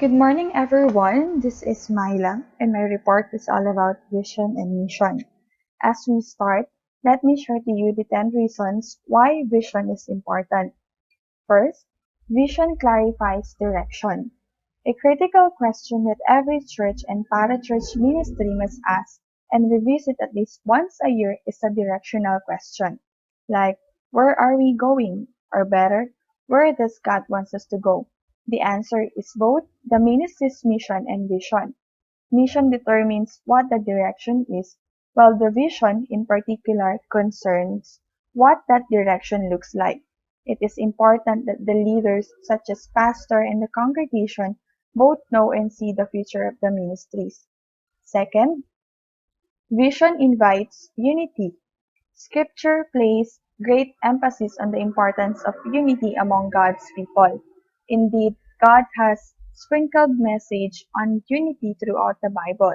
Good morning, everyone. This is Myla, and my report is all about vision and mission. As we start, let me share to you the 10 reasons why vision is important. First, vision clarifies direction. A critical question that every church and parachurch ministry must ask and revisit at least once a year is a directional question. Like, where are we going? Or better, where does God want us to go? The answer is both the ministry's mission and vision. Mission determines what the direction is, while the vision in particular concerns what that direction looks like. It is important that the leaders, such as pastor and the congregation, both know and see the future of the ministries. Second, vision invites unity. Scripture places great emphasis on the importance of unity among God's people. Indeed, God has sprinkled message on unity throughout the Bible,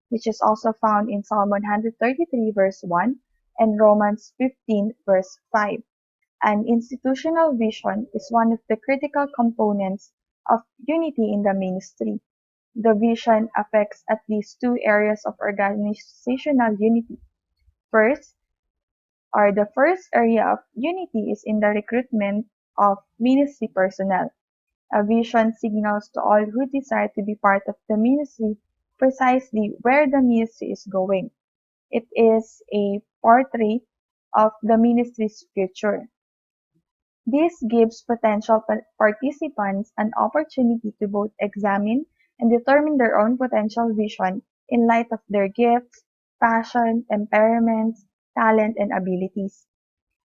which is also found in Psalm 133 verse 1 and Romans 15 verse 5. An institutional vision is one of the critical components of unity in the ministry. The vision affects at least two areas of organizational unity. First, the first area of unity is in the recruitment of ministry personnel. A vision signals to all who desire to be part of the ministry precisely where the ministry is going. It is a portrait of the ministry's future. This gives potential participants an opportunity to both examine and determine their own potential vision in light of their gifts, passion, temperaments, talent, and abilities.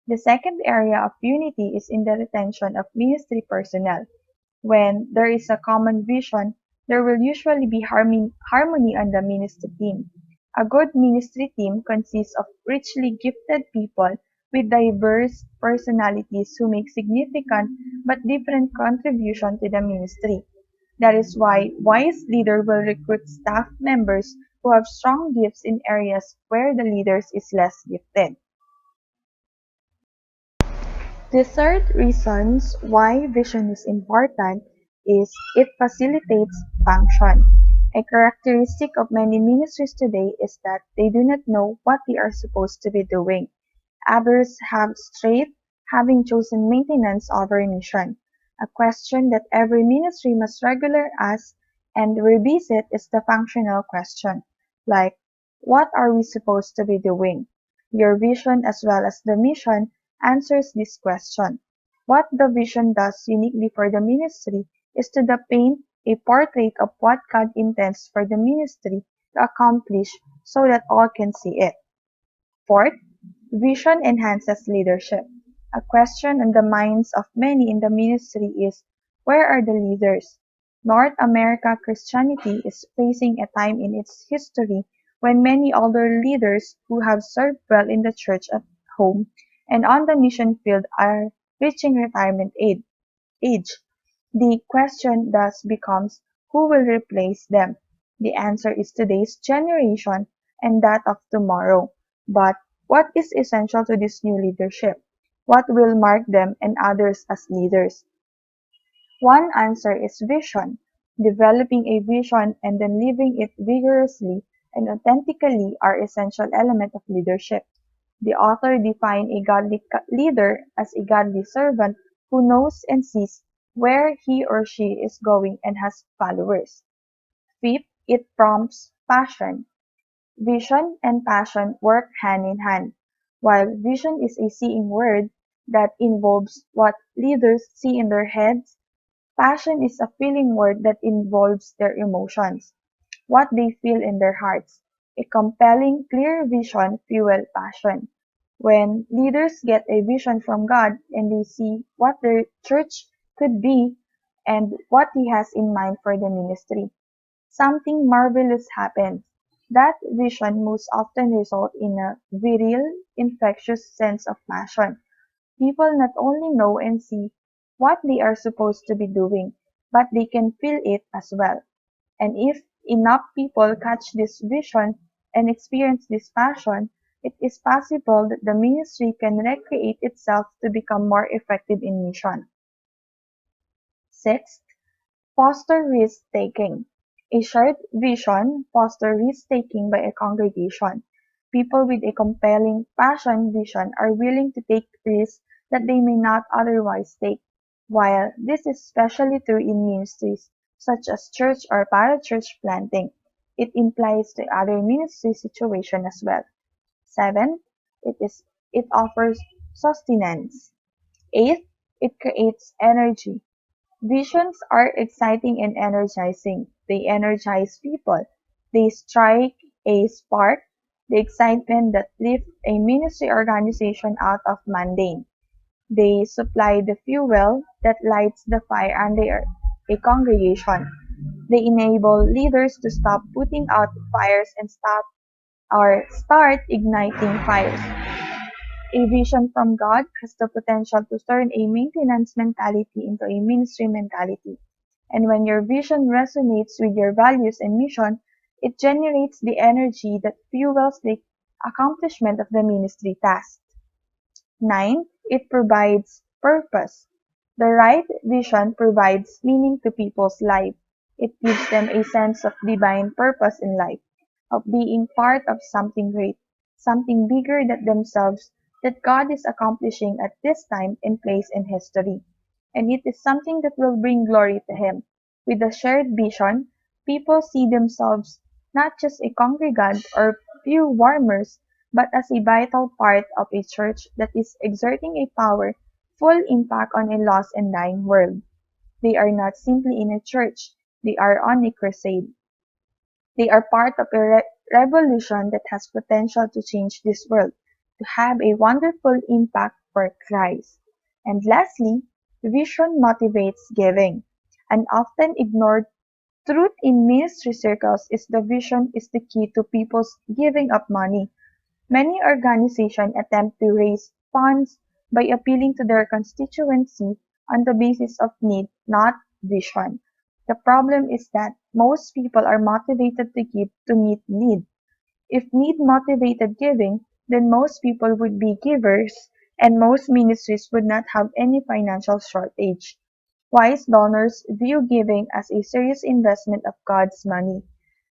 The second area of unity is in the retention of ministry personnel. When there is a common vision, there will usually be harmony on the ministry team. A good ministry team consists of richly gifted people with diverse personalities who make significant but different contribution to the ministry. That is why wise leader will recruit staff members who have strong gifts in areas where the leaders is less gifted. The third reasons why vision is important is it facilitates function. A characteristic of many ministries today is that they do not know what they are supposed to be doing. Others have strayed, having chosen maintenance over mission. A question that every ministry must regularly ask and revisit is the functional question, like, what are we supposed to be doing? Your vision as well as the mission answers this question. What the vision does uniquely for the ministry is to paint a portrait of what God intends for the ministry to accomplish so that all can see it. Fourth, vision enhances leadership. A question on the minds of many in the ministry is, where are the leaders? North America Christianity is facing a time in its history when many older leaders who have served well in the church at home and on the mission field are reaching retirement age. The question thus becomes, who will replace them? The answer is today's generation and that of tomorrow. But what is essential to this new leadership? What will mark them and others as leaders? One answer is vision. Developing a vision and then living it vigorously and authentically are essential elements of leadership. The author defined a godly leader as a godly servant who knows and sees where he or she is going and has followers. Fifth, it prompts passion. Vision and passion work hand in hand. While vision is a seeing word that involves what leaders see in their heads, passion is a feeling word that involves their emotions, what they feel in their hearts. A compelling, clear vision fuels passion. When leaders get a vision from God and they see what their church could be and what He has in mind for the ministry, something marvelous happens. That vision most often results in a virile, infectious sense of passion. People not only know and see what they are supposed to be doing, but they can feel it as well. And if enough people catch this vision and experience this passion, it is possible that the ministry can recreate itself to become more effective in mission. Sixth, Foster risk-taking. A shared vision fosters risk-taking by a congregation. People with a compelling passion vision are willing to take risks that they may not otherwise take. While this is especially true in ministries such as church or parachurch planting, it implies to other ministry situations as well. 7. It is it offers sustenance. 8. It creates energy. Visions are exciting and energizing. They energize people. They strike a spark, the excitement that lifts a ministry organization out of mundane. They supply the fuel that lights the fire under a congregation. They enable leaders to stop putting out fires and start igniting fires. A vision from God has the potential to turn a maintenance mentality into a ministry mentality. And when your vision resonates with your values and mission, it generates the energy that fuels the accomplishment of the ministry task. 9. It provides purpose. The right vision provides meaning to people's life. It gives them a sense of divine purpose in life, of being part of something great, something bigger than themselves that God is accomplishing at this time and place in history. And it is something that will bring glory to Him. With a shared vision, people see themselves not just a congregant or pew warmers, but as a vital part of a church that is exerting a powerful impact on a lost and dying world. They are not simply in a church, they are on a crusade. They are part of a revolution that has potential to change this world, to have a wonderful impact for Christ. And lastly, vision motivates giving. An often ignored truth in ministry circles is the vision is the key to people's giving up money. Many organizations attempt to raise funds by appealing to their constituency on the basis of need, not vision. The problem is that most people are motivated to give to meet need. If need motivated giving, then most people would be givers and most ministries would not have any financial shortage. Wise donors view giving as a serious investment of God's money.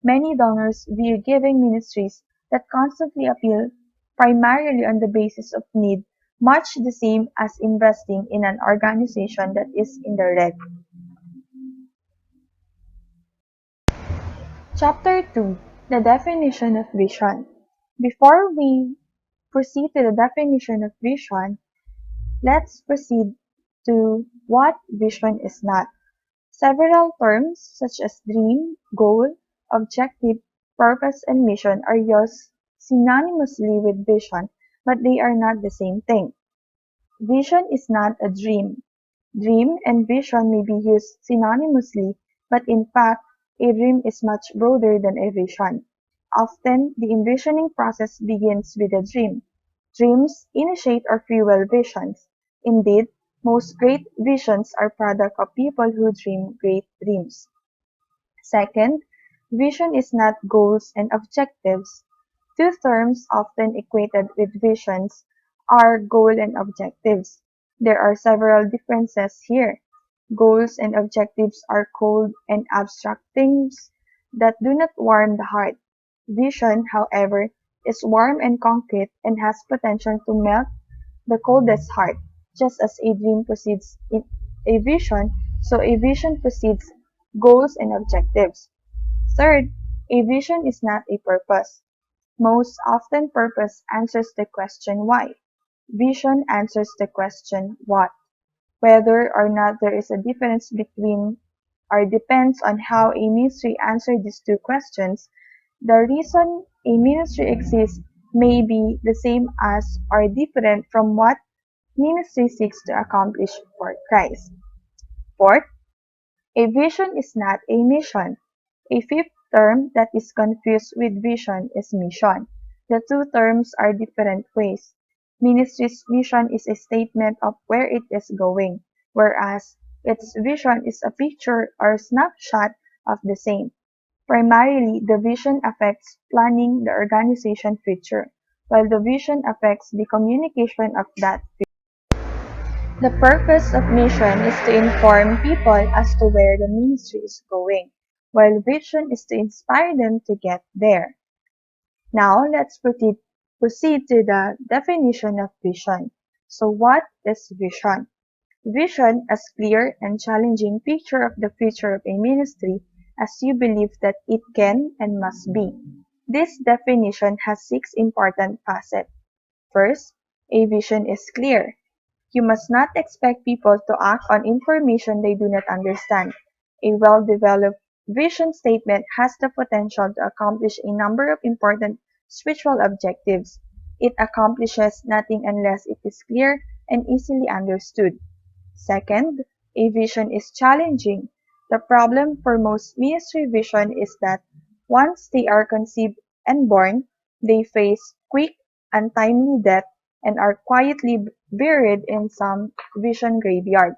Many donors view giving ministries that constantly appeal primarily on the basis of need, much the same as investing in an organization that is in the red. Chapter 2. The definition of vision. Before we proceed to the definition of vision, let's proceed to what vision is not. Several terms such as dream, goal, objective, purpose, and mission are used synonymously with vision, but they are not the same thing. Vision is not a dream. Dream and vision may be used synonymously, but in fact, a dream is much broader than a vision. Often, the envisioning process begins with a dream. Dreams initiate or fuel visions. Indeed, most great visions are product of people who dream great dreams. Second, vision is not goals and objectives. Two terms often equated with visions are goal and objectives. There are several differences here. Goals and objectives are cold and abstract things that do not warm the heart. Vision, however, is warm and concrete and has potential to melt the coldest heart. Just as a dream precedes in a vision, so a vision precedes goals and objectives. Third, a vision is not a purpose. Most often purpose answers the question why. Vision answers the question what. Whether or not there is a difference between or depends on how a ministry answers these two questions. The reason a ministry exists may be the same as or different from what ministry seeks to accomplish for Christ. Fourth, a vision is not a mission. A fifth term that is confused with vision is mission. The two terms are different ways. Ministry's vision is a statement of where it is going, whereas its vision is a picture or snapshot of the same. Primarily, the vision affects planning the organization future, while the vision affects the communication of that future. The purpose of mission is to inform people as to where the ministry is going, while vision is to inspire them to get there. Now let's proceed to the definition of vision. So what is vision? Vision as clear and challenging picture of the future of a ministry as you believe that it can and must be. This definition has six important facets. First, a vision is clear. You must not expect people to act on information they do not understand. A well-developed vision statement has the potential to accomplish a number of important spiritual objectives. It accomplishes nothing unless it is clear and easily understood. Second, a vision is challenging. The problem for most ministry vision is that once they are conceived and born, they face quick, untimely death and are quietly buried in some vision graveyard.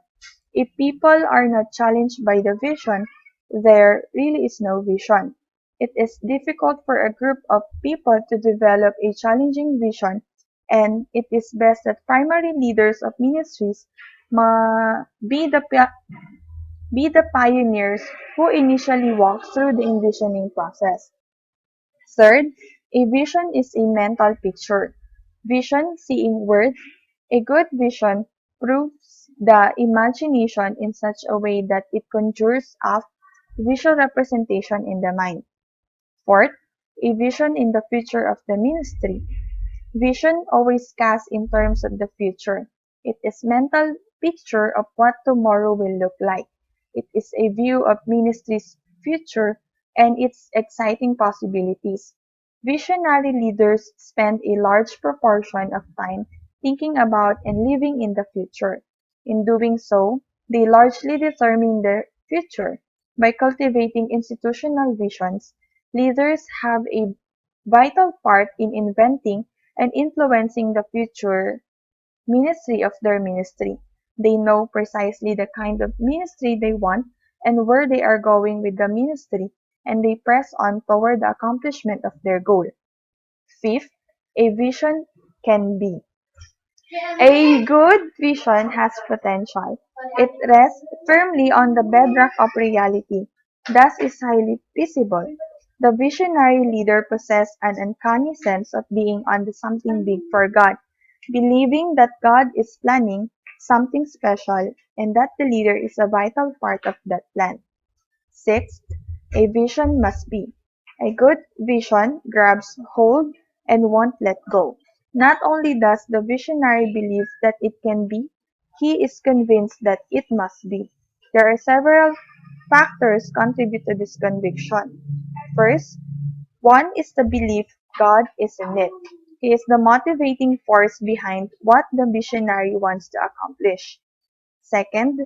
If people are not challenged by the vision, there really is no vision. It is difficult for a group of people to develop a challenging vision, and it is best that primary leaders of ministries be the pioneers who initially walk through the envisioning process. Third, a vision is a mental picture. Vision, seeing words, a good vision proves the imagination in such a way that it conjures up visual representation in the mind. Fourth, a vision in the future of the ministry. Vision always casts in terms of the future. It is mental picture of what tomorrow will look like. It is a view of ministry's future and its exciting possibilities. Visionary leaders spend a large proportion of time thinking about and living in the future. In doing so, they largely determine their future. By cultivating institutional visions, leaders have a vital part in inventing and influencing the future ministry of their ministry. They know precisely the kind of ministry they want and where they are going with the ministry, and they press on toward the accomplishment of their goal. Fifth, a vision can be. A good vision has potential. It rests firmly on the bedrock of reality, thus is highly feasible. The visionary leader possesses an uncanny sense of being onto something big for God, believing that God is planning something special and that the leader is a vital part of that plan. Sixth, a vision must be. A good vision grabs hold and won't let go. Not only does the visionary believe that it can be, he is convinced that it must be. There are several factors contribute to this conviction. First, one is the belief God is in it. He is the motivating force behind what the visionary wants to accomplish. Second,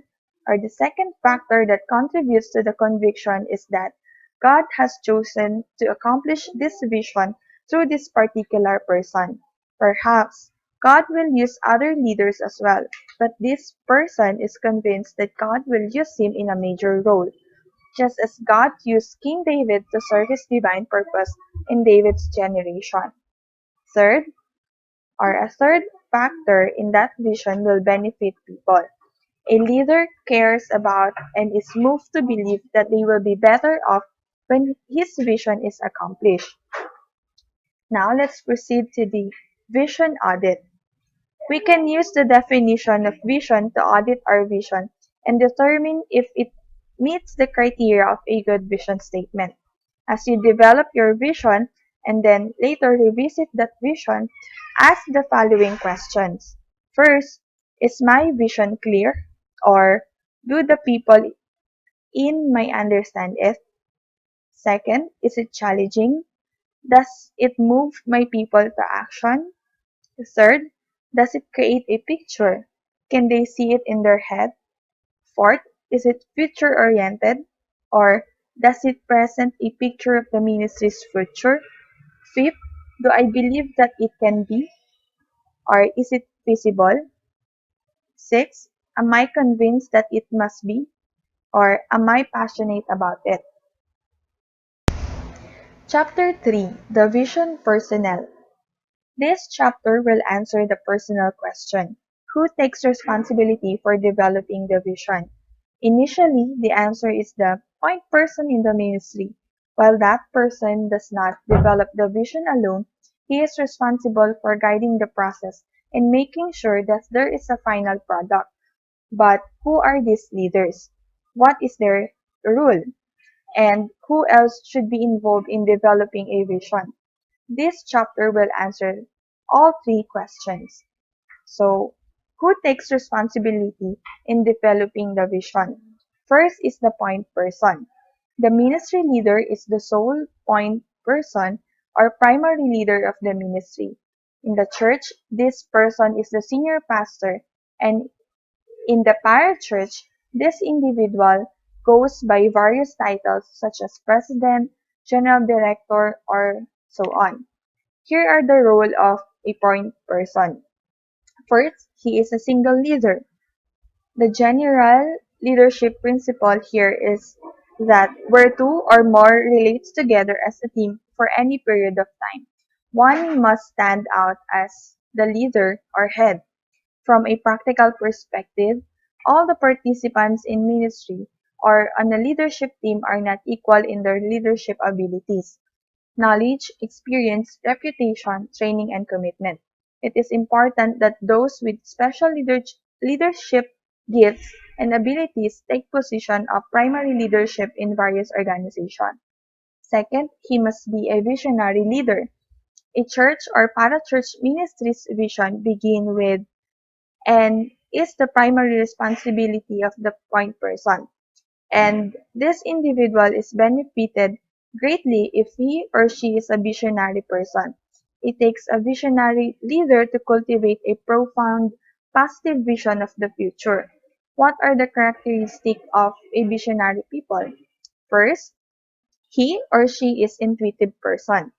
or the second factor that contributes to the conviction is that God has chosen to accomplish this vision through this particular person. Perhaps God will use other leaders as well, but this person is convinced that God will use him in a major role, just as God used King David to serve his divine purpose in David's generation. Third, or a third factor in that vision will benefit people. A leader cares about and is moved to believe that they will be better off when his vision is accomplished. Now let's proceed to the vision audit. We can use the definition of vision to audit our vision and determine if it meets the criteria of a good vision statement. As you develop your vision and then later revisit that vision, ask the following questions. First, is my vision clear? Or do the people in my understand it? Second, is it challenging? Does it move my people to action? Third, does it create a picture? Can they see it in their head? Fourth, is it future-oriented? Or does it present a picture of the ministry's future? Fifth, do I believe that it can be? Or is it feasible? Sixth, am I convinced that it must be? Or am I passionate about it? Chapter 3, The Vision Personnel. This chapter will answer the personal question. Who takes responsibility for developing the vision? Initially, the answer is the point person in the ministry. While that person does not develop the vision alone, he is responsible for guiding the process and making sure that there is a final product. But who are these leaders? What is their role? And who else should be involved in developing a vision? This chapter will answer all three questions. So, who takes responsibility in developing the vision? First is the point person. The ministry leader is the sole point person or primary leader of the ministry. In the church, this person is the senior pastor, and in the parachurch, this individual goes by various titles such as president, general director, or so on. Here are the role of a point person. First, he is a single leader. The general leadership principle here is that where two or more relates together as a team for any period of time, one must stand out as the leader or head. From a practical perspective, all the participants in ministry or on a leadership team are not equal in their leadership abilities, knowledge, experience, reputation, training, and commitment. It is important that those with special leadership gifts and abilities take position of primary leadership in various organizations. Second, he must be a visionary leader. A church or parachurch ministry's vision begin with and is the primary responsibility of the point person. And this individual is benefited greatly if he or she is a visionary person. It takes a visionary leader to cultivate a profound, positive vision of the future. What are the characteristics of a visionary people? First, he or she is intuitive person.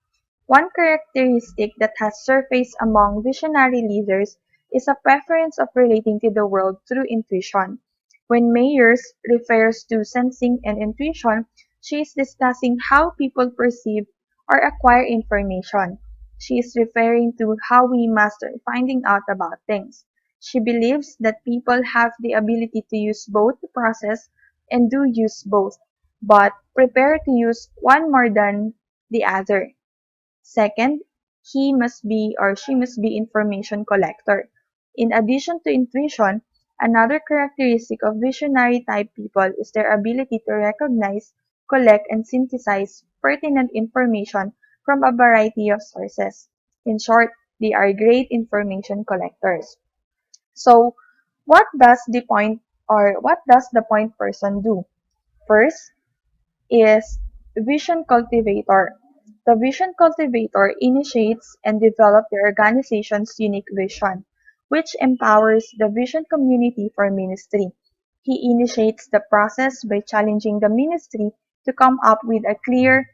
One characteristic that has surfaced among visionary leaders is a preference of relating to the world through intuition. When Mayers refers to sensing and intuition, she is discussing how people perceive or acquire information. She is referring to how we master finding out about things. She believes that people have the ability to use both the process and do use both, but prepare to use one more than the other. Second, he must be or she must be information collector. In addition to intuition, another characteristic of visionary type people is their ability to recognize, collect, and synthesize pertinent information from a variety of sources. In short, they are great information collectors. So, what does the point person do? First, is vision cultivator. The vision cultivator initiates and develops the organization's unique vision, which empowers the vision community for ministry. He initiates the process by challenging the ministry to come up with a clear,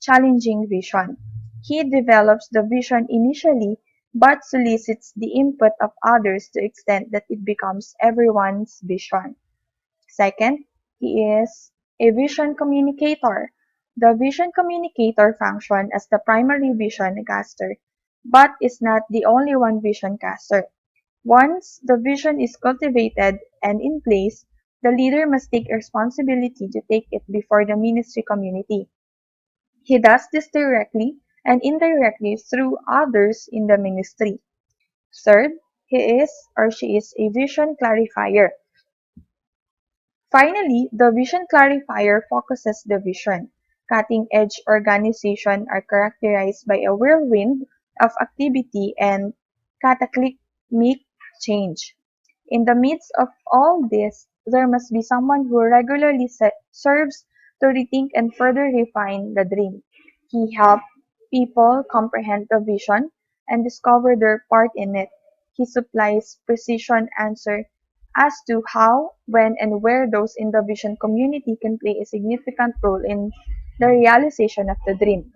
challenging vision. He develops the vision initially but solicits the input of others to the extent that it becomes everyone's vision. Second, he is a vision communicator. The vision communicator functions as the primary vision caster, but is not the only one vision caster. Once the vision is cultivated and in place, the leader must take responsibility to take it before the ministry community. He does this directly and indirectly through others in the ministry. Third, he is or she is a vision clarifier. Finally, the vision clarifier focuses the vision. Cutting-edge organizations are characterized by a whirlwind of activity and cataclysmic change. In the midst of all this, there must be someone who regularly serves to rethink and further refine the dream. He helps people comprehend the vision and discover their part in it. He supplies precision answer as to how, when, and where those in the vision community can play a significant role in the realization of the dream.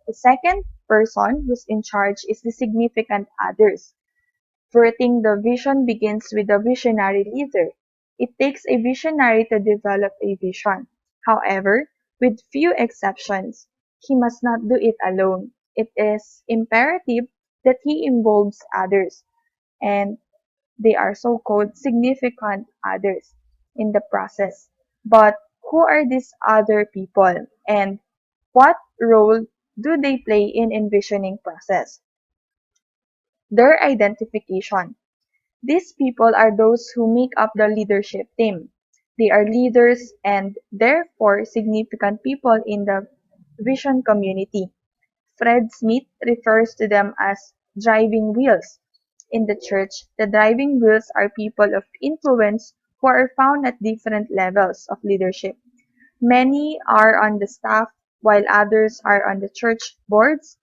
The second person who's in charge is the significant others. Birthing the vision begins with the visionary leader. It takes a visionary to develop a vision. However, with few exceptions, he must not do it alone. It is imperative that he involves others. And they are so-called significant others in the process. But who are these other people and what role do they play in envisioning process? Their identification. These people are those who make up the leadership team. They are leaders and therefore significant people in the vision community. Fred Smith refers to them as driving wheels. In the church, the driving wheels are people of influence who are found at different levels of leadership. Many are on the staff, while others are on the church boards,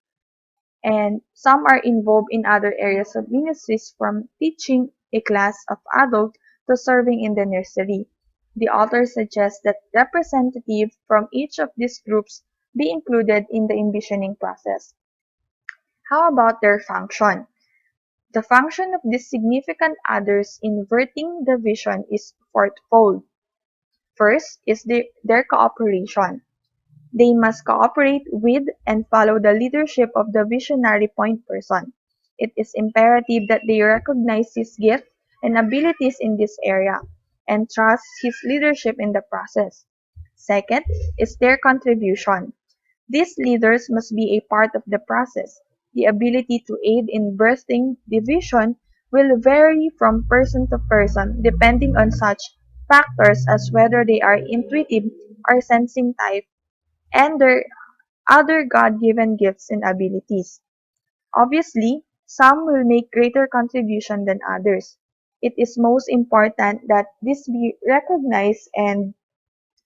and some are involved in other areas of ministries from teaching a class of adults to serving in the nursery. The author suggests that representatives from each of these groups be included in the envisioning process. How about their function? The function of these significant others inverting the vision is fourfold. First is their cooperation. They must cooperate with and follow the leadership of the visionary point person. It is imperative that they recognize his gifts and abilities in this area and trust his leadership in the process. Second is their contribution. These leaders must be a part of the process. The ability to aid in birthing the vision will vary from person to person depending on such factors as whether they are intuitive or sensing type and their other God-given gifts and abilities. Obviously, some will make greater contribution than others. It is most important that this be recognized and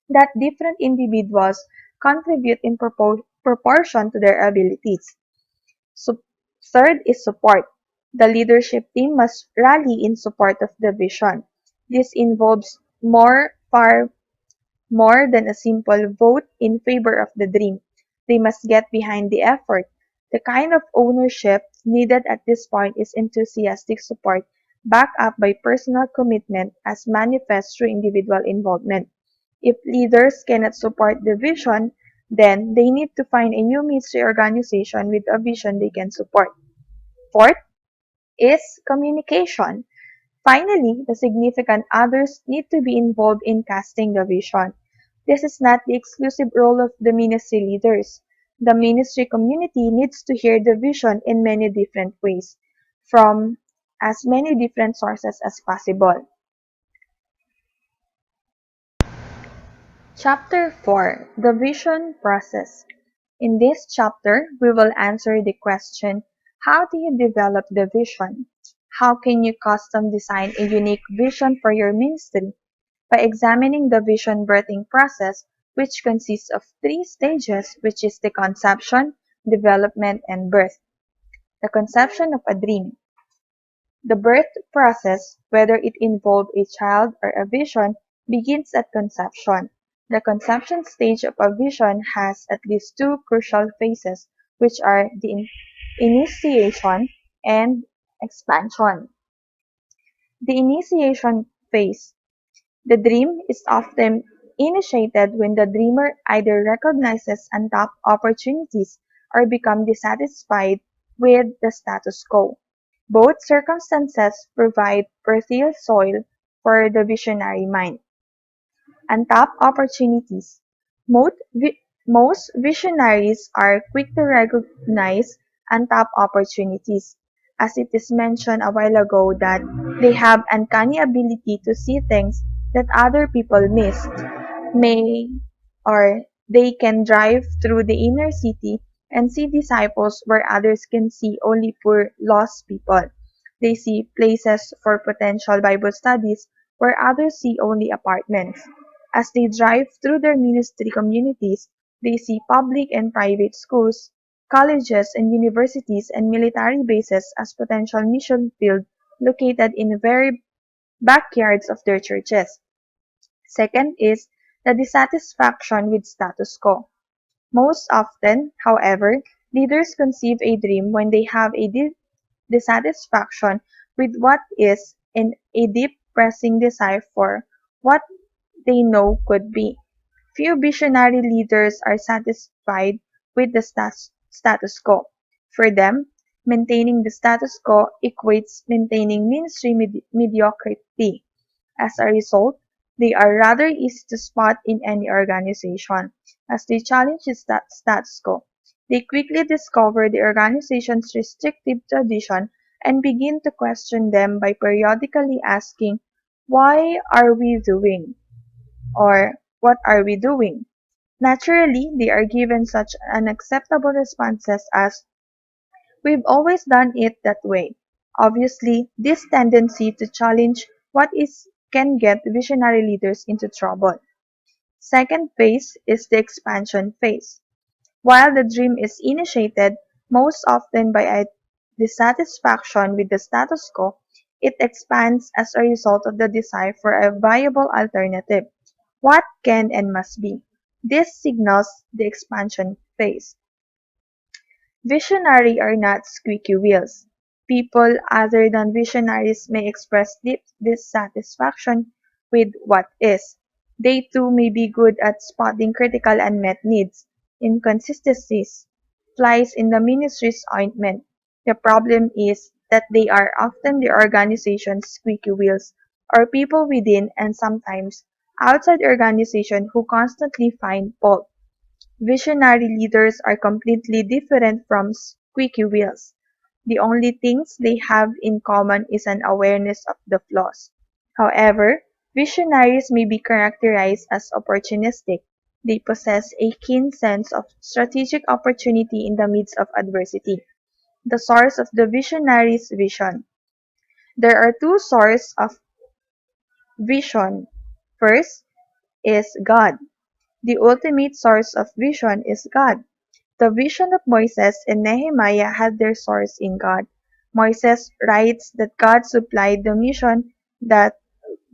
that different individuals contribute in proportion to their abilities. So, third is support. The leadership team must rally in support of the vision. This involves far more than a simple vote in favor of the dream. They must get behind the effort. The kind of ownership needed at this point is enthusiastic support, backed up by personal commitment as manifest through individual involvement. If leaders cannot support the vision, then they need to find a new ministry organization with a vision they can support. Fourth is communication. Finally, the significant others need to be involved in casting the vision. This is not the exclusive role of the ministry leaders. The ministry community needs to hear the vision in many different ways, from as many different sources as possible. Chapter 4: The Vision Process. In this chapter, we will answer the question, how do you develop the vision? How can you custom design a unique vision for your ministry? By examining the vision birthing process, which consists of three stages, which is the conception, development, and birth. The conception of a dream. The birth process, whether it involves a child or a vision, begins at conception. The conception stage of a vision has at least two crucial phases, which are the initiation and expansion. The initiation phase. The dream is often initiated when the dreamer either recognizes untapped opportunities or becomes dissatisfied with the status quo. Both circumstances provide fertile soil for the visionary mind. Untapped opportunities. Most visionaries are quick to recognize untapped opportunities, as it is mentioned a while ago that they have uncanny ability to see things that other people missed. May or they can drive through the inner city and see disciples where others can see only poor lost people. They see places for potential Bible studies where others see only apartments. As they drive through their ministry communities, they see public and private schools, colleges and universities and military bases as potential mission fields located in the very backyards of their churches. Second is the dissatisfaction with status quo. Most often, however, leaders conceive a dream when they have a dissatisfaction with what is and a deep pressing desire for what they know could be. Few visionary leaders are satisfied with the status quo. For them, Maintaining the status quo equates maintaining ministry mediocrity. As a result, they are rather easy to spot in any organization, as they challenge the status quo. They quickly discover the organization's restrictive tradition and begin to question them by periodically asking, "Why are we doing?" or "What are we doing?" Naturally, they are given such unacceptable responses as, "We've always done it that way." Obviously, this tendency to challenge what is can get visionary leaders into trouble. Second phase is the expansion phase. While the dream is initiated most often by a dissatisfaction with the status quo, it expands as a result of the desire for a viable alternative. What can and must be. This signals the expansion phase. Visionary are not squeaky wheels. People other than visionaries may express deep dissatisfaction with what is. They too may be good at spotting critical unmet needs, inconsistencies, flies in the ministry's ointment. The problem is that they are often the organization's squeaky wheels, or people within and sometimes outside the organization who constantly find fault. Visionary leaders are completely different from squeaky wheels. The only things they have in common is an awareness of the flaws. However, visionaries may be characterized as opportunistic. They possess a keen sense of strategic opportunity in the midst of adversity. The source of the visionary's vision. There are two sources of vision. First is God. The ultimate source of vision is God. The vision of Moses and Nehemiah had their source in God. Moses writes that God supplied the mission that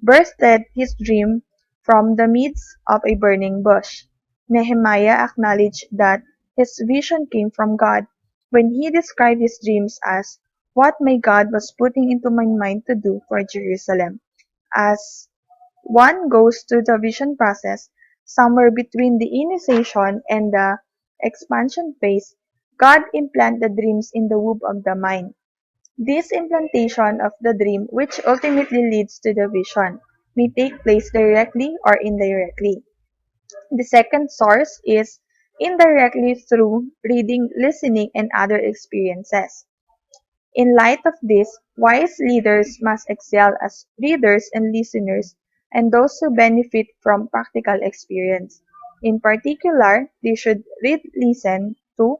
birthed his dream from the midst of a burning bush. Nehemiah acknowledged that his vision came from God when he described his dreams as what my God was putting into my mind to do for Jerusalem. As one goes through the vision process, somewhere between the initiation and the expansion phase, God implants the dreams in the womb of the mind. This implantation of the dream, which ultimately leads to the vision, may take place directly or indirectly. The second source is indirectly through reading, listening, and other experiences. In light of this, wise leaders must excel as readers and listeners and those who benefit from practical experience. In particular, they should read, listen to,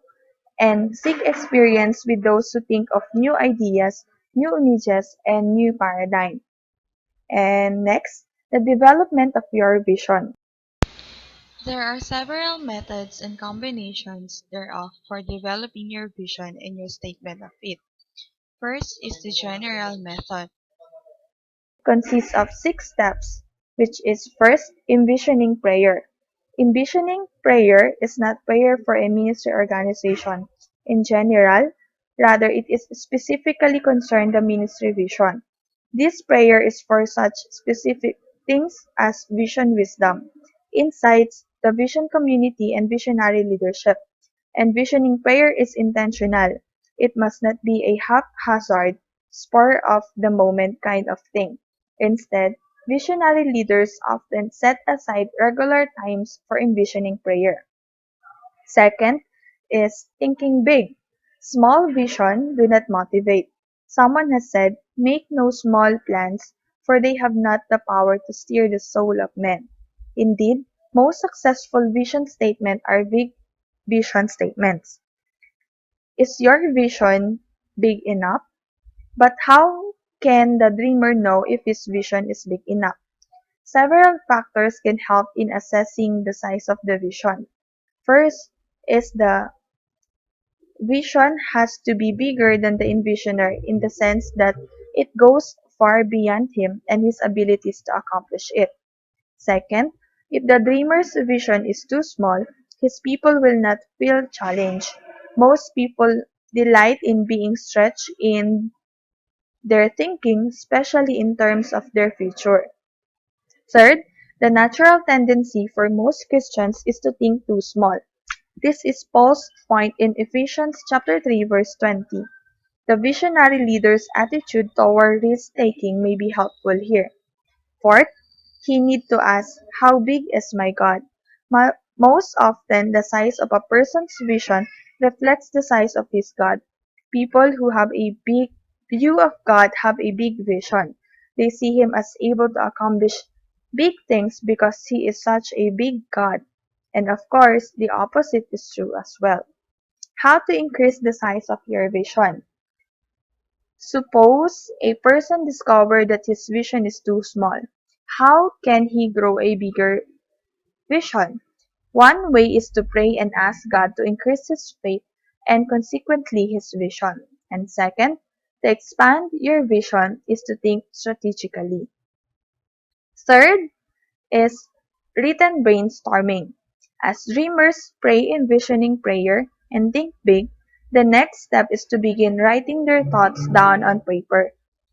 and seek experience with those who think of new ideas, new images, and new paradigm. And next, the development of your vision. There are several methods and combinations thereof for developing your vision and your statement of it. First is the general method. Consists of 6 steps, which is first, envisioning prayer. Envisioning prayer is not prayer for a ministry organization in general, rather it is specifically concerned the ministry vision. This prayer is for such specific things as vision wisdom, insights, the vision community, and visionary leadership. Envisioning prayer is intentional. It must not be a haphazard, spur of the moment kind of thing. Instead, visionary leaders often set aside regular times for envisioning prayer. Second is thinking big. Small vision do not motivate. Someone has said, "Make no small plans, for they have not the power to steer the soul of men." Indeed, most successful vision statements are big vision statements. Is your vision big enough? But how can the dreamer know if his vision is big enough? Several factors can help in assessing the size of the vision. First is the vision has to be bigger than the envisioner in the sense that it goes far beyond him and his abilities to accomplish it. Second, if the dreamer's vision is too small, his people will not feel challenged. Most people delight in being stretched in their thinking, especially in terms of their future. Third, the natural tendency for most Christians is to think too small. This is Paul's point in Ephesians chapter 3 verse 20. The visionary leader's attitude toward risk-taking may be helpful here. Fourth, he need to ask, how big is my God? Most often, the size of a person's vision reflects the size of his God. People who have a big view of God have a big vision. They see him as able to accomplish big things because he is such a big God. And of course, the opposite is true as well. How to increase the size of your vision? Suppose a person discovered that his vision is too small. How can he grow a bigger vision? One way is to pray and ask God to increase his faith and consequently his vision. And second, to expand your vision is to think strategically. Third is written brainstorming. As dreamers pray in visioning prayer and think big, the next step is to begin writing their thoughts down on paper,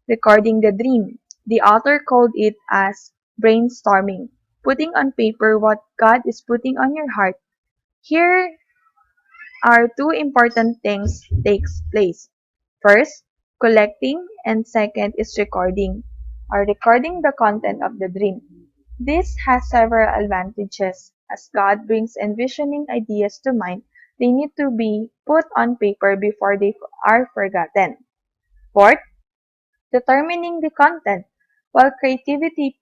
recording the dream. The author called it as brainstorming, putting on paper what God is putting on your heart. Here are two important things takes place. First, collecting, and second is recording, or recording the content of the dream. This has several advantages. As God brings envisioning ideas to mind, they need to be put on paper before they are forgotten. Fourth, determining the content. While creativity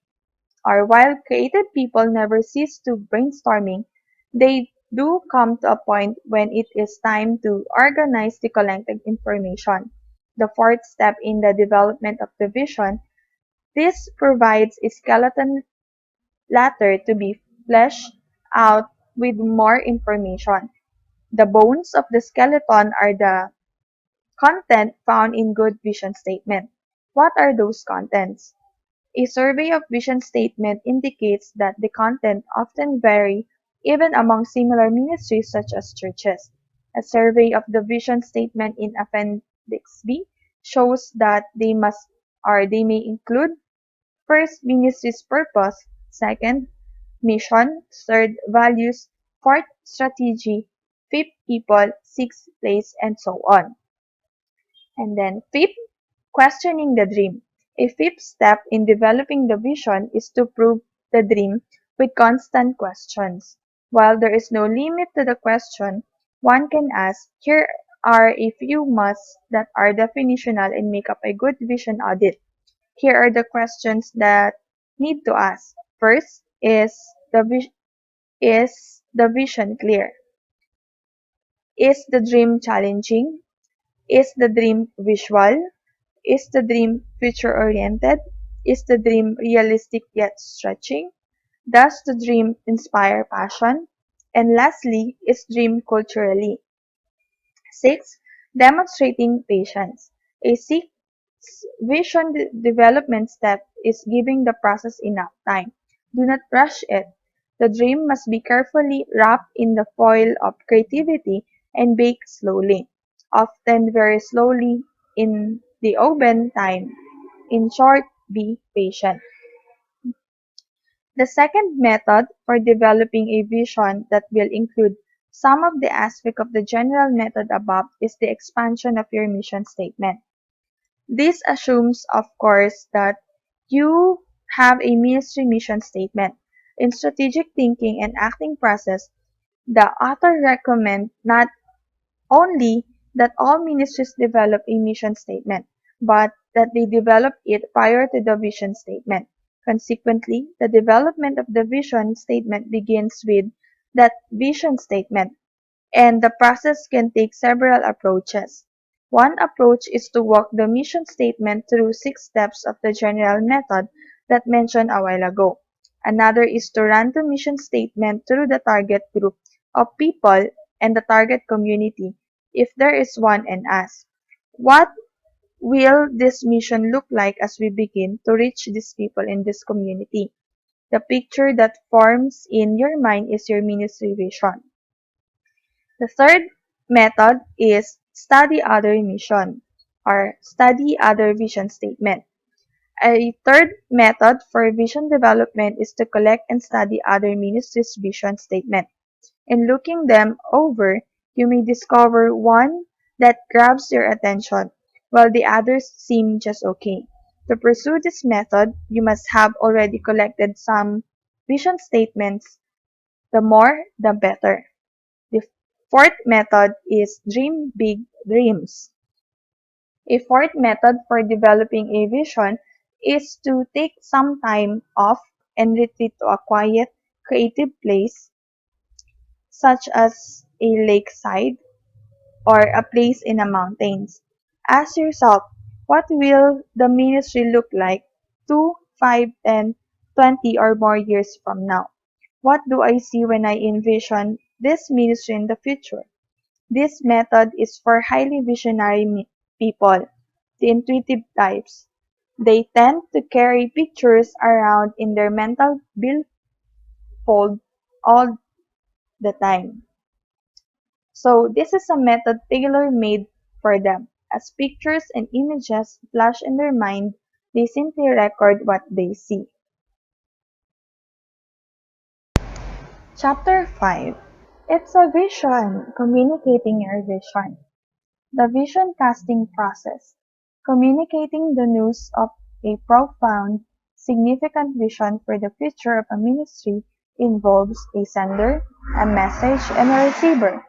while creative people never cease to brainstorming, they do come to a point when it is time to organize the collected information. The fourth step in the development of the vision, this provides a skeleton later to be fleshed out with more information. The bones of the skeleton are the content found in good vision statement. What are those contents? A survey of vision statement indicates that the content often vary even among similar ministries such as churches. A survey of the vision statement in Appendix B shows that they may include first, ministry's purpose; second, mission; third, values; fourth, strategy; fifth, people; sixth, place, and so on. And then fifth, questioning the dream. A fifth step in developing the vision is to prove the dream with constant questions. While there is no limit to the question one can ask, here are a few musts that are definitional and make up a good vision audit. Here are the questions that need to ask. First, is the vision clear? Is the dream challenging? Is the dream visual? Is the dream future-oriented? Is the dream realistic yet stretching? Does the dream inspire passion? And lastly, is dream culturally? 6. Demonstrating patience. A sixth vision development step is giving the process enough time. Do not rush it. The dream must be carefully wrapped in the foil of creativity and baked slowly, often very slowly in the oven time. In short, be patient. The second method for developing a vision that will include some of the aspects of the general method above is the expansion of your mission statement. This assumes, of course, that you have a ministry mission statement. In strategic thinking and acting process, the author recommends not only that all ministries develop a mission statement, but that they develop it prior to the vision statement. Consequently, the development of the vision statement begins with that vision statement, and the process can take several approaches. One approach is to walk the mission statement through 6 steps of the general method that mentioned a while ago. Another is to run the mission statement through the target group of people and the target community, if there is one, and ask, what will this mission look like as we begin to reach these people in this community? The picture that forms in your mind is your ministry vision. The third method is study other mission or study other vision statement. A third method for vision development is to collect and study other ministries' vision statement. In looking them over, you may discover one that grabs your attention. while the others seem just okay. To pursue this method, you must have already collected some vision statements. The more, the better. The fourth method is dream big dreams. A fourth method for developing a vision is to take some time off and retreat to a quiet, creative place, such as a lakeside or a place in the mountains. Ask yourself, what will the ministry look like 2, 5, 10, 20 or more years from now? What do I see when I envision this ministry in the future? This method is for highly visionary people, the intuitive types. They tend to carry pictures around in their mental billfold all the time. So this is a method tailor-made for them. As pictures and images flash in their mind, they simply record what they see. Chapter 5. It's a vision, communicating your vision. The vision casting process. Communicating the news of a profound, significant vision for the future of a ministry involves a sender, a message, and a receiver.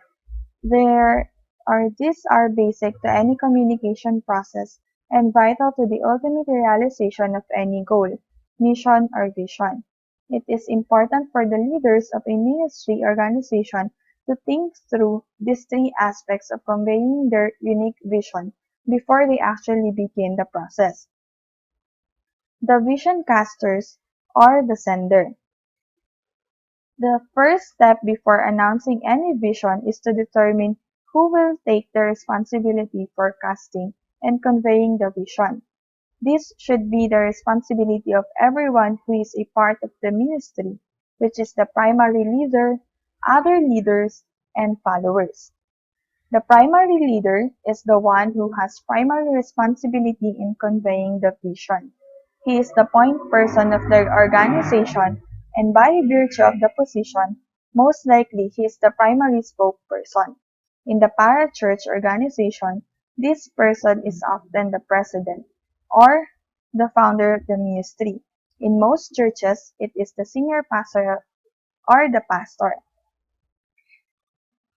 These are basic to any communication process and vital to the ultimate realization of any goal, mission, or vision. It is important for the leaders of a ministry organization to think through these three aspects of conveying their unique vision before they actually begin the process. The vision casters or the sender. The first step before announcing any vision is to determine who will take the responsibility for casting and conveying the vision. This should be the responsibility of everyone who is a part of the ministry, which is the primary leader, other leaders, and followers. The primary leader is the one who has primary responsibility in conveying the vision. He is the point person of the organization, and by virtue of the position, most likely he is the primary spokesperson. In the parachurch organization, this person is often the president or the founder of the ministry. In most churches, it is the senior pastor or the pastor.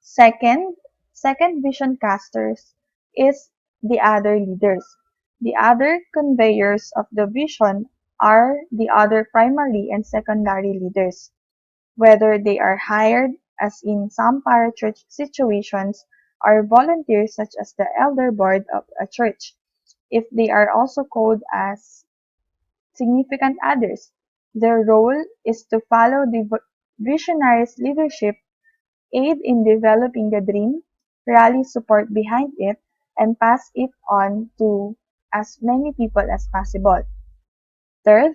Second, second vision casters is the other leaders. The other conveyors of the vision are the other primary and secondary leaders, whether they are hired, as in some parachurch situations, or volunteers such as the elder board of a church, if they are also called as significant others. Their role is to follow the visionary's leadership, aid in developing the dream, rally support behind it, and pass it on to as many people as possible. Third,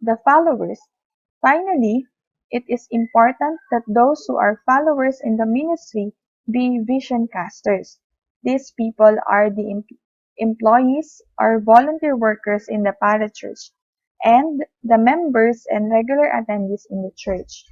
the followers. Finally, it is important that those who are followers in the ministry be vision casters. These people are the employees or volunteer workers in the parachurch and the members and regular attendees in the church.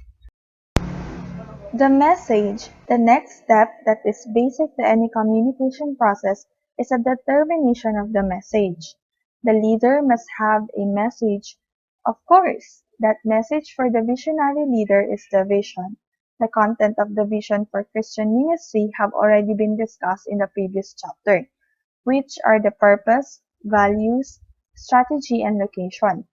The message, the next step that is basic to any communication process, is a determination of the message. The leader must have a message. Of course, that message for the visionary leader is the vision. The content of the vision for Christian ministry have already been discussed in the previous chapter, which are the purpose, values, strategy, and location.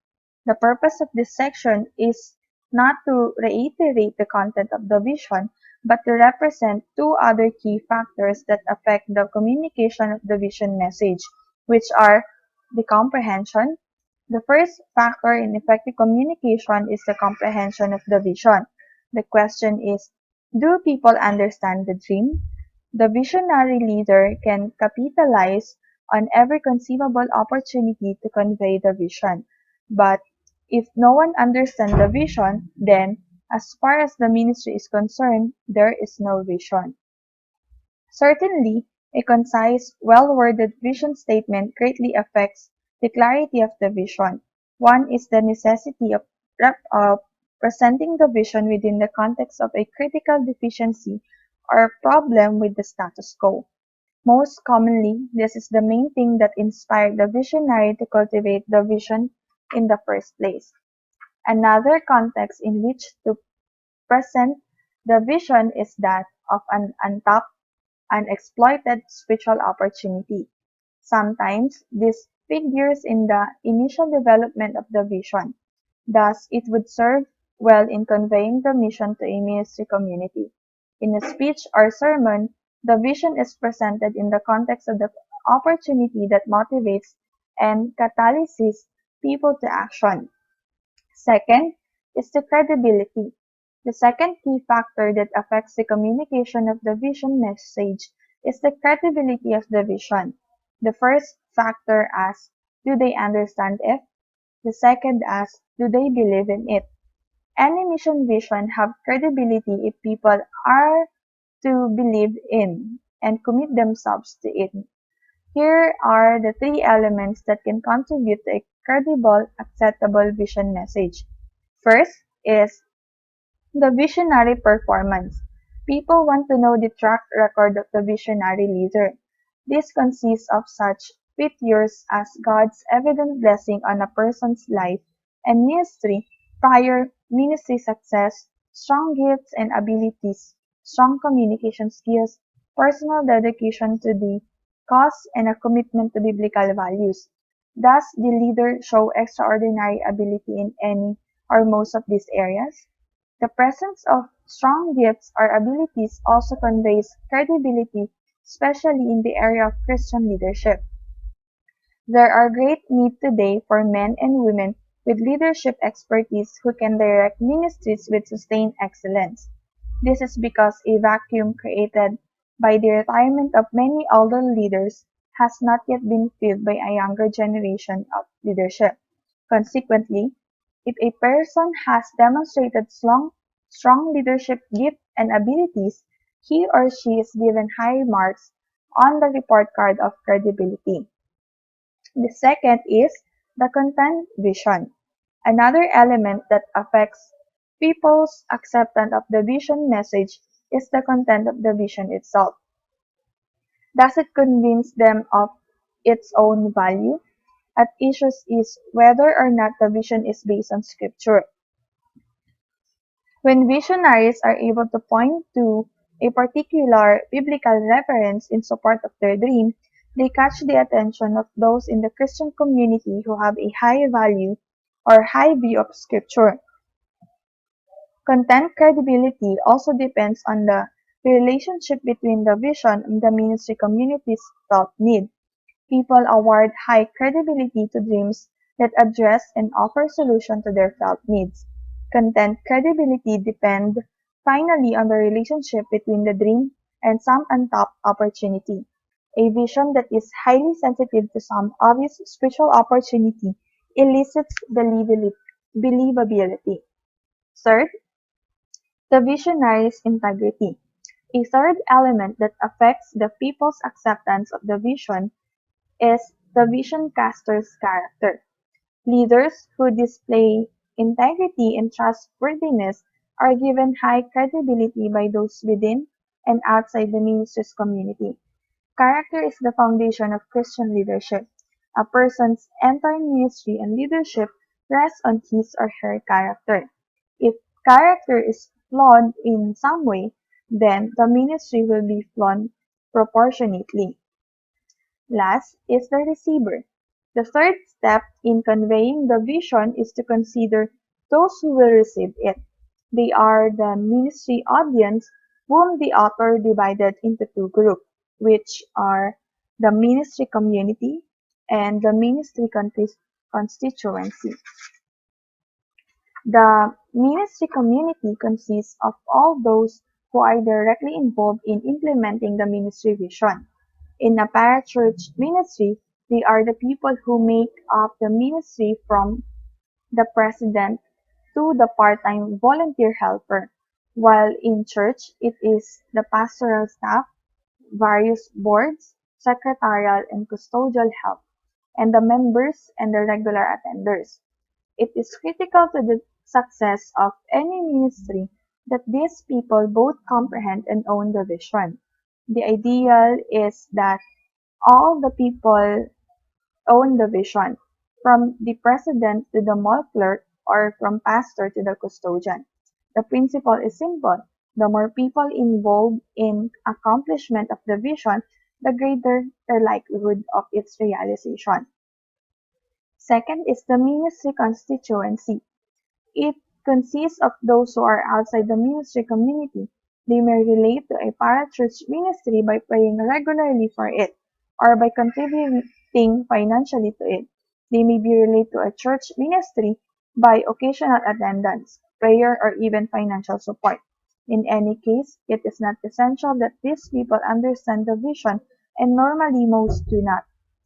The purpose of this section is not to reiterate the content of the vision, but to represent two other key factors that affect the communication of the vision message, which are the comprehension. The first factor in effective communication is the comprehension of the vision. The question is, do people understand the dream? The visionary leader can capitalize on every conceivable opportunity to convey the vision. But if no one understands the vision, then, as far as the ministry is concerned, there is no vision. Certainly, a concise, well-worded vision statement greatly affects the clarity of the vision. One is the necessity of presenting the vision within the context of a critical deficiency or problem with the status quo. Most commonly, this is the main thing that inspired the visionary to cultivate the vision in the first place. Another context in which to present the vision is that of an untapped, unexploited spiritual opportunity. Sometimes this figures in the initial development of the vision. Thus, it would serve well in conveying the mission to a ministry community. In a speech or sermon, the vision is presented in the context of the opportunity that motivates and catalyzes people to action. Second is the credibility. The second key factor that affects the communication of the vision message is the credibility of the vision. The first factor asks, do they understand it? The second asks, do they believe in it? Any mission vision have credibility if people are to believe in and commit themselves to it. Here are the three elements that can contribute to a credible, acceptable vision message. First is the visionary performance. People want to know the track record of the visionary leader. This consists of such features as God's evident blessing on a person's life and ministry, prior ministry success, strong gifts and abilities, strong communication skills, personal dedication to the cause, and a commitment to biblical values. Does the leader show extraordinary ability in any or most of these areas? The presence of strong gifts or abilities also conveys credibility, especially in the area of Christian leadership. There are great need today for men and women with leadership expertise who can direct ministries with sustained excellence. This is because a vacuum created by the retirement of many older leaders has not yet been filled by a younger generation of leadership. Consequently, if a person has demonstrated strong leadership gifts and abilities, he or she is given high marks on the report card of credibility. The second is the content vision. Another element that affects people's acceptance of the vision message is the content of the vision itself. Does it convince them of its own value? At issue is whether or not the vision is based on scripture. When visionaries are able to point to a particular biblical reference in support of their dream, they catch the attention of those in the Christian community who have a high value or high view of scripture. Content credibility also depends on the relationship between the vision and the ministry community's felt need. People award high credibility to dreams that address and offer solution to their felt needs. Content credibility depend finally on the relationship between the dream and some untapped opportunity. A vision that is highly sensitive to some obvious spiritual opportunity elicits believability. Third, the visionary's integrity. A third element that affects the people's acceptance of the vision is the vision caster's character. Leaders who display integrity and trustworthiness are given high credibility by those within and outside the ministry's community. Character is the foundation of Christian leadership. A person's entire ministry and leadership rests on his or her character. If character is flawed in some way, then the ministry will be flawed proportionately. Last is the receiver. The third step in conveying the vision is to consider those who will receive it. They are the ministry audience whom the author divided into two groups, which are the ministry community and the ministry constituency. The ministry community consists of all those who are directly involved in implementing the ministry vision. In a parachurch ministry, they are the people who make up the ministry from the president to the part-time volunteer helper, while in church it is the pastoral staff, various boards, secretarial and custodial help, and the members and the regular attenders. It is critical to the success of any ministry that these people both comprehend and own the vision. The ideal is that all the people own the vision, from the president to the mall clerk or from pastor to the custodian. The principle is simple. The more people involved in accomplishment of the vision, the greater the likelihood of its realization. Second is the ministry constituency. It consists of those who are outside the ministry community. They may relate to a parachurch ministry by praying regularly for it, or by contributing financially to it. They may be related to a church ministry by occasional attendance, prayer, or even financial support. In any case, it is not essential that these people understand the vision, and normally most do not.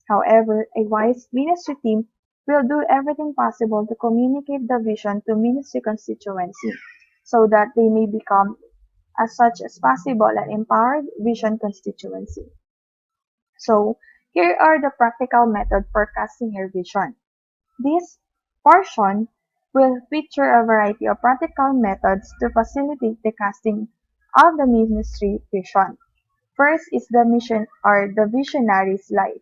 However, a wise ministry team will do everything possible to communicate the vision to ministry constituency so that they may become as such as possible an empowered vision constituency. So here are the practical method for casting your vision. This portion will feature a variety of practical methods to facilitate the casting of the ministry vision. First is the mission or the visionary's life.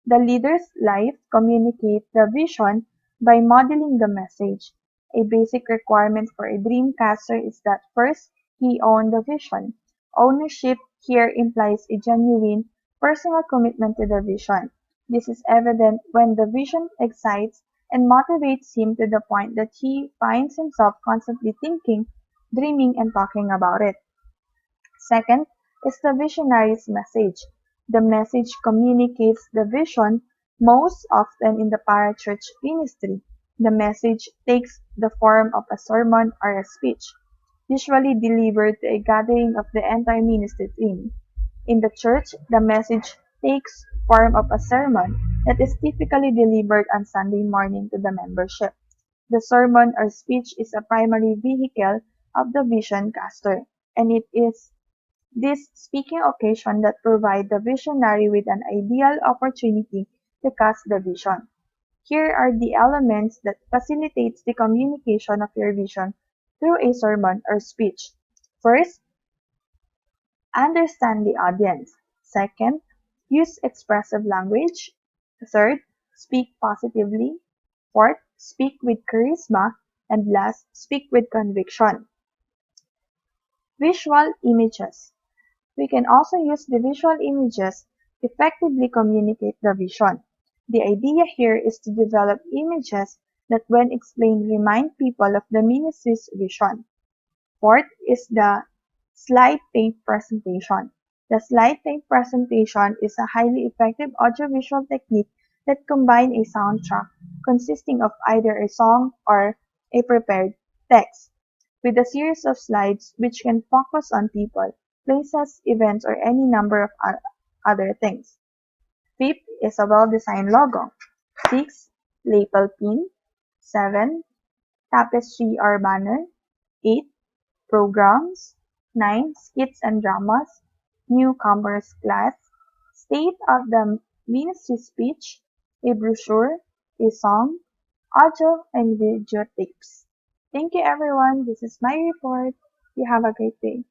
The leader's life communicates the vision by modeling the message. A basic requirement for a dreamcaster is that first, he own the vision. Ownership here implies a genuine personal commitment to the vision. This is evident when the vision excites and motivates him to the point that he finds himself constantly thinking, dreaming, and talking about it. Second is the visionary's message. The message communicates the vision most often in the parachurch ministry. The message takes the form of a sermon or a speech, usually delivered to a gathering of the entire ministry team. In the church, the message takes form of a sermon that is typically delivered on Sunday morning to the membership. The sermon or speech is a primary vehicle of the vision caster, and it is this speaking occasion that provide the visionary with an ideal opportunity to cast the vision. Here are the elements that facilitates the communication of your vision through a sermon or speech. First, understand the audience. Second, use expressive language. Third, speak positively. Fourth, speak with charisma. And last, speak with conviction. Visual images. We can also use the visual images to effectively communicate the vision. The idea here is to develop images that when explained remind people of the ministry's vision. Fourth is the slide tape presentation. The slide tape presentation is a highly effective audiovisual technique that combines a soundtrack consisting of either a song or a prepared text with a series of slides which can focus on people, places, events, or any number of other things. Fifth is a well-designed logo. Six, label pin. Seven, tapestry or banner. Eight, programs. Nine, skits and dramas. Newcomers class. State of the ministry speech. A brochure. A song. Audio and video tapes. Thank you everyone. This is my report. You have a great day.